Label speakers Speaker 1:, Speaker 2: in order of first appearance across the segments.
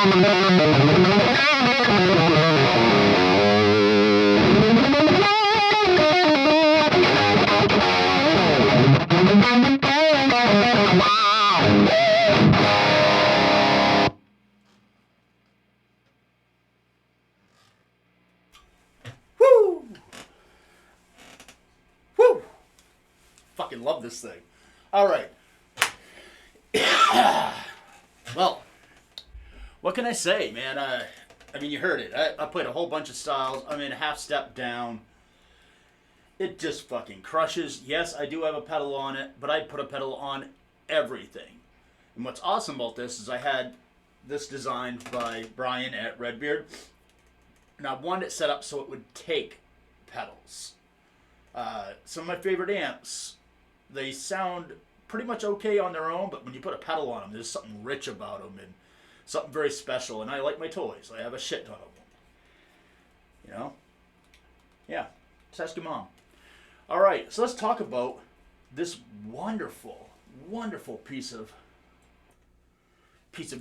Speaker 1: Woo! Woo! Fucking love this thing. All right. Well, what can I say, man? I mean, you heard it. I played a whole bunch of styles. I'm in a half step down. It just fucking crushes. Yes, I do have a pedal on it, but I put a pedal on everything. And what's awesome about this is I had this designed by Brian at RedBeard. And I wanted it set up so it would take pedals. Some of my favorite amps, they sound pretty much okay on their own, but when you put a pedal on them, there's something rich about them and something very special. And I like my toys. I have a shit ton of them. You know? Yeah. Just ask your mom. All right, so let's talk about this wonderful, wonderful piece of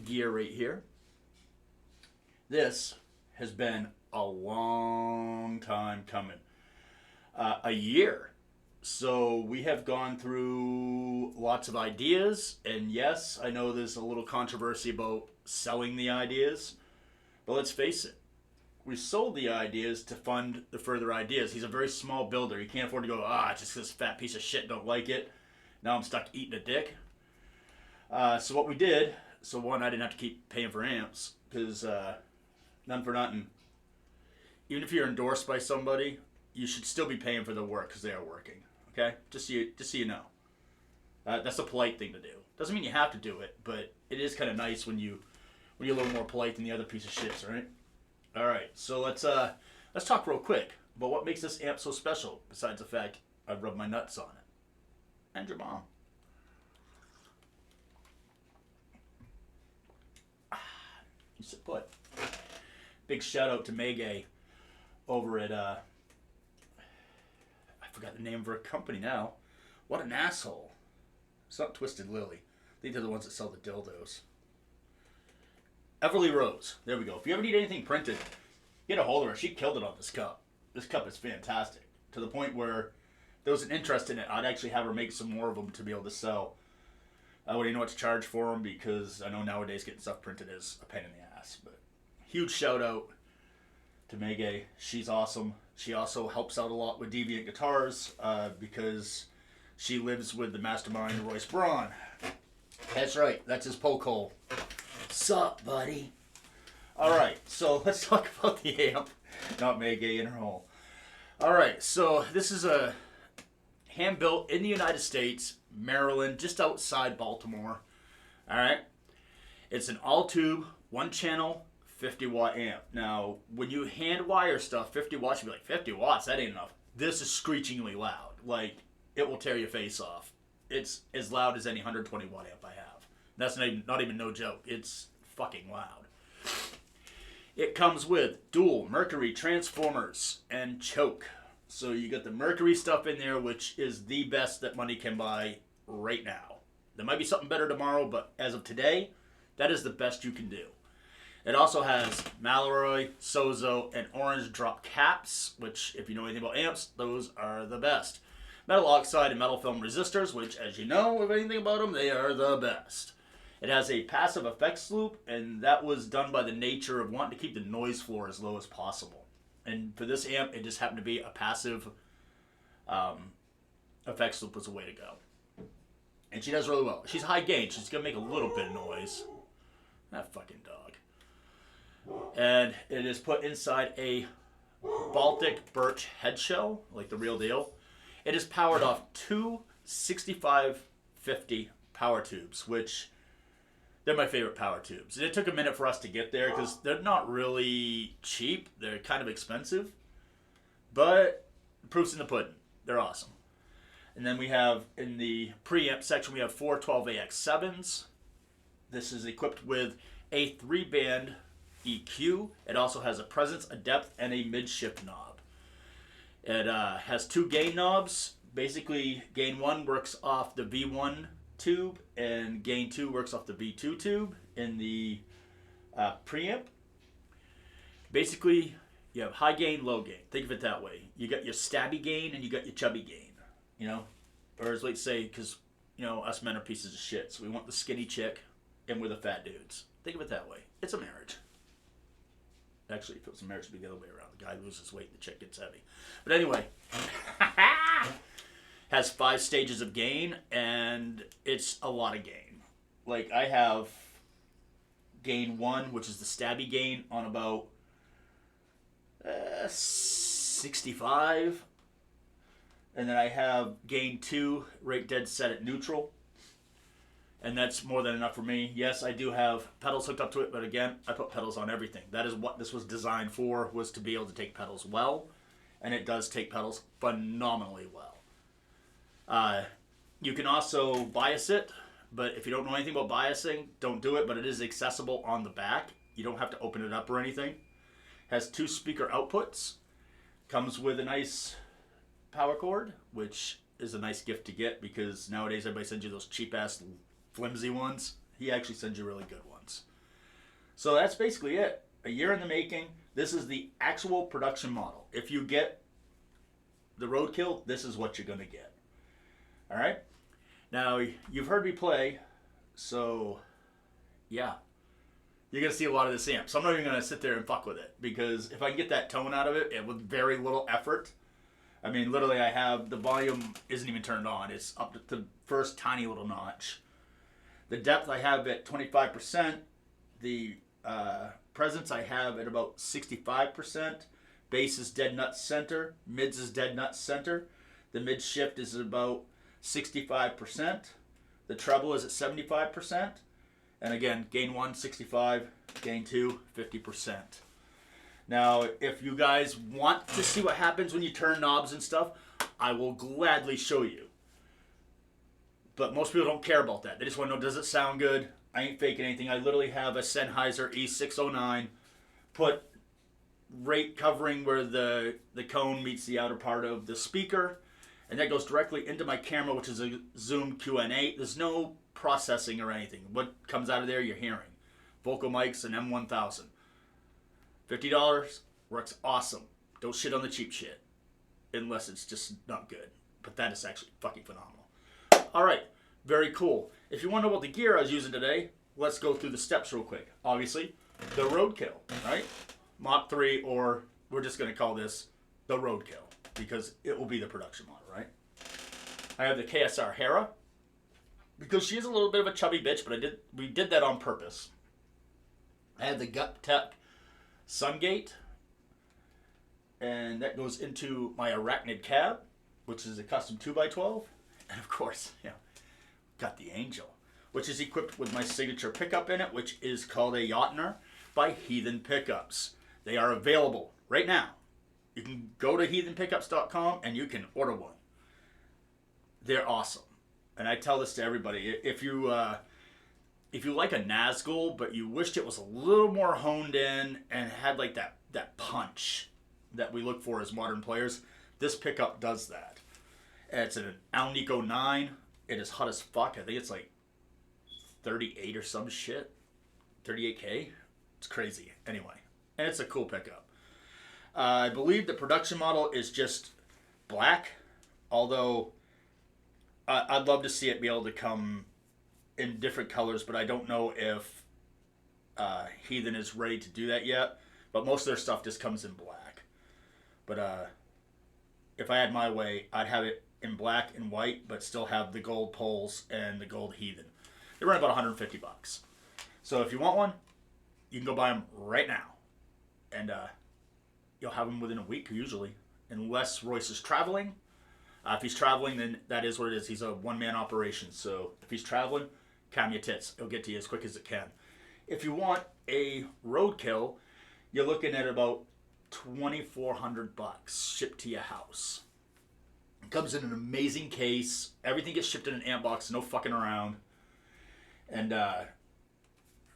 Speaker 1: gear right here. This has been a long time coming. A year. So we have gone through lots of ideas, and yes, I know there's a little controversy about selling the ideas, but let's face it, we sold the ideas to fund the further ideas. He's a very small builder. He can't afford to go, just this fat piece of shit don't like it. Now I'm stuck eating a dick. So what we did, so one, I didn't have to keep paying for amps, because none for nothing. Even if you're endorsed by somebody, you should still be paying for the work because they are working. Okay? Just so you know. That's a polite thing to do. Doesn't mean you have to do it, but it is kind of nice when you're a little more polite than the other piece of shits, right? All right, so let's talk real quick about what makes this amp so special, besides the fact I rubbed my nuts on it. And your mom. You sit put. Big shout out to Megan over at I forgot the name of her company now. What an asshole. It's not Twisted Lily. I think they're the ones that sell the dildos. Everly Rose. There we go. If you ever need anything printed, get a hold of her. She killed it on this cup. This cup is fantastic. To the point where there was an interest in it. I'd actually have her make some more of them to be able to sell. I wouldn't know what to charge for them because I know nowadays getting stuff printed is a pain in the ass. But huge shout out to Megan. She's awesome. She also helps out a lot with Deviant Guitars because she lives with the mastermind Royce Braun. That's right. That's his poke hole. Sup, buddy? Alright, so let's talk about the amp. Not Megan in her hole. Alright, so this is a hand built in the United States, Maryland, just outside Baltimore. Alright? It's an all tube, one channel, 50 watt amp. Now, when you hand wire stuff, 50 watts, you'll be like, 50 watts? That ain't enough. This is screechingly loud. Like, it will tear your face off. It's as loud as any 120 watt amp I have. That's not even no joke. It's fucking loud. It comes with dual Mercury transformers and choke. So you got the Mercury stuff in there, which is the best that money can buy right now. There might be something better tomorrow, but as of today, that is the best you can do. It also has Malloy, Sozo, and orange drop caps, which, if you know anything about amps, those are the best. Metal oxide and metal film resistors, which, as you know, if anything about them, they are the best. It has a passive effects loop, and that was done by the nature of wanting to keep the noise floor as low as possible. And for this amp, it just happened to be a passive effects loop was the way to go. And she does really well. She's high gain. She's going to make a little bit of noise. That fucking dog. And it is put inside a Baltic birch head shell, like the real deal. It is powered off two 6550 power tubes, which they're my favorite power tubes. And it took a minute for us to get there because they're not really cheap. They're kind of expensive. But the proof's in the pudding. They're awesome. And then we have, in the preamp section, we have four 12AX7s. This is equipped with a 3-band EQ. It also has a presence, a depth, and a mid-shift knob. It has two gain knobs. Basically, gain 1 works off the V1 tube, and gain 2 works off the V2 tube. In the Preamp. Basically, you have high gain, low gain. Think of it that way. You got your stabby gain and you got your chubby gain. You know, or as let's say, because us men are pieces of shit, so we want the skinny chick, and we're the fat dudes. Think of it that way. It's a marriage. Actually, if it was a marriage, it'd be the other way around. The guy loses weight and the chick gets heavy. But anyway, has 5 stages of gain, and it's a lot of gain. Like, I have gain 1, which is the stabby gain, on about 65. And then I have gain 2 right dead set at neutral. And that's more than enough for me. Yes, I do have pedals hooked up to it, but again, I put pedals on everything. That is what this was designed for, was to be able to take pedals well. And it does take pedals phenomenally well. You can also bias it, but if you don't know anything about biasing, don't do it, but it is accessible on the back. You don't have to open it up or anything. Has 2 speaker outputs. Comes with a nice power cord, which is a nice gift to get, because nowadays everybody sends you those cheap-ass flimsy ones. He actually sends you really good ones. So that's basically it. A year in the making. This is the actual production model. If you get the Roadkill, this is what you're going to get. Alright? Now, you've heard me play, so yeah. You're going to see a lot of this amp. So I'm not even going to sit there and fuck with it, because if I can get that tone out of it with very little effort, I mean, literally I have, the volume isn't even turned on. It's up to the first tiny little notch. The depth I have at 25%. The presence I have at about 65%. Bass is dead nut center. Mids is dead nut center. The mid shift is about 65%. The treble is at 75%. And again, gain 1, 65. Gain 2, 50%. Now, if you guys want to see what happens when you turn knobs and stuff, I will gladly show you. But most people don't care about that. They just want to know, does it sound good? I ain't faking anything. I literally have a Sennheiser E609 put right covering where the cone meets the outer part of the speaker. And that goes directly into my camera, which is a Zoom QN8. There's no processing or anything. What comes out of there, you're hearing. Vocal mics and M1000. $50 works awesome. Don't shit on the cheap shit. Unless it's just not good. But that is actually fucking phenomenal. Alright, very cool. If you want to know what the gear I was using today, let's go through the steps real quick. Obviously, the Roadkill, right? Mach 3, or we're just going to call this the Roadkill, because it will be the production model, right? I have the KSR Hera, because she is a little bit of a chubby bitch, but we did that on purpose. I have the Gut Tech Sungate, and that goes into my Arachnid Cab, which is a custom 2x12. And of course, got the Angel, which is equipped with my signature pickup in it, which is called a Jotnar by Heathen Pickups. They are available right now. You can go to heathenpickups.com and you can order one. They're awesome. And I tell this to everybody. If you like a Nazgul, but you wished it was a little more honed in and had like that punch that we look for as modern players, this pickup does that. It's an Alnico 9. It is hot as fuck. I think it's like 38 or some shit. 38K. It's crazy. Anyway. And it's a cool pickup. I believe the production model is just black. Although, I'd love to see it be able to come in different colors. But I don't know if Heathen is ready to do that yet. But most of their stuff just comes in black. But if I had my way, I'd have it in black and white, but still have the gold poles and the gold Heathen. They run about $150. So if you want one, you can go buy them right now. And you'll have them within a week, usually. Unless Royce is traveling. If he's traveling, then that is what it is. He's a one-man operation. So if he's traveling, calm your tits. It'll get to you as quick as it can. If you want a Roadkill, you're looking at about $2,400 shipped to your house. It comes in an amazing case. Everything gets shipped in an amp box, no fucking around. And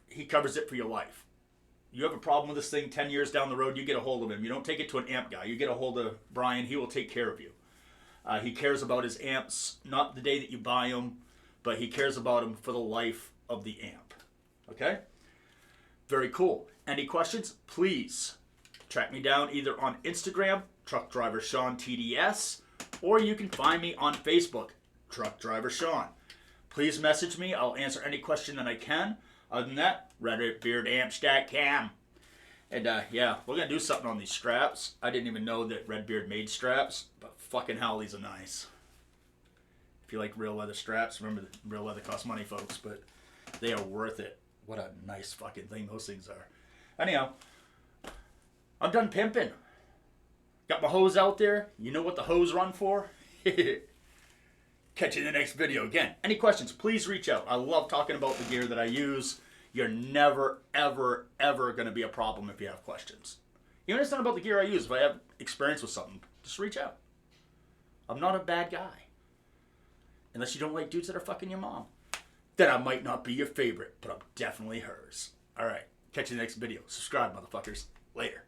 Speaker 1: he covers it for your life. You have a problem with this thing 10 years down the road, you get a hold of him. You don't take it to an amp guy. You get a hold of Brian, he will take care of you. He cares about his amps, not the day that you buy them, but he cares about them for the life of the amp. Okay? Very cool. Any questions? Please track me down either on Instagram, Truck Driver Sean TDS, or you can find me on Facebook, Truck Driver Sean. Please message me. I'll answer any question that I can. Other than that, RedBeardAmps.com. And yeah, we're going to do something on these straps. I didn't even know that RedBeard made straps, but fucking hell, these are nice. If you like real leather straps, remember that real leather costs money, folks, but they are worth it. What a nice fucking thing those things are. Anyhow, I'm done pimping. Got my hose out there. You know what the hose run for? Catch you in the next video. Again, any questions, please reach out. I love talking about the gear that I use. You're never, ever, ever going to be a problem if you have questions. Even if it's not about the gear I use, if I have experience with something, just reach out. I'm not a bad guy. Unless you don't like dudes that are fucking your mom. Then I might not be your favorite, but I'm definitely hers. Alright, catch you in the next video. Subscribe, motherfuckers. Later.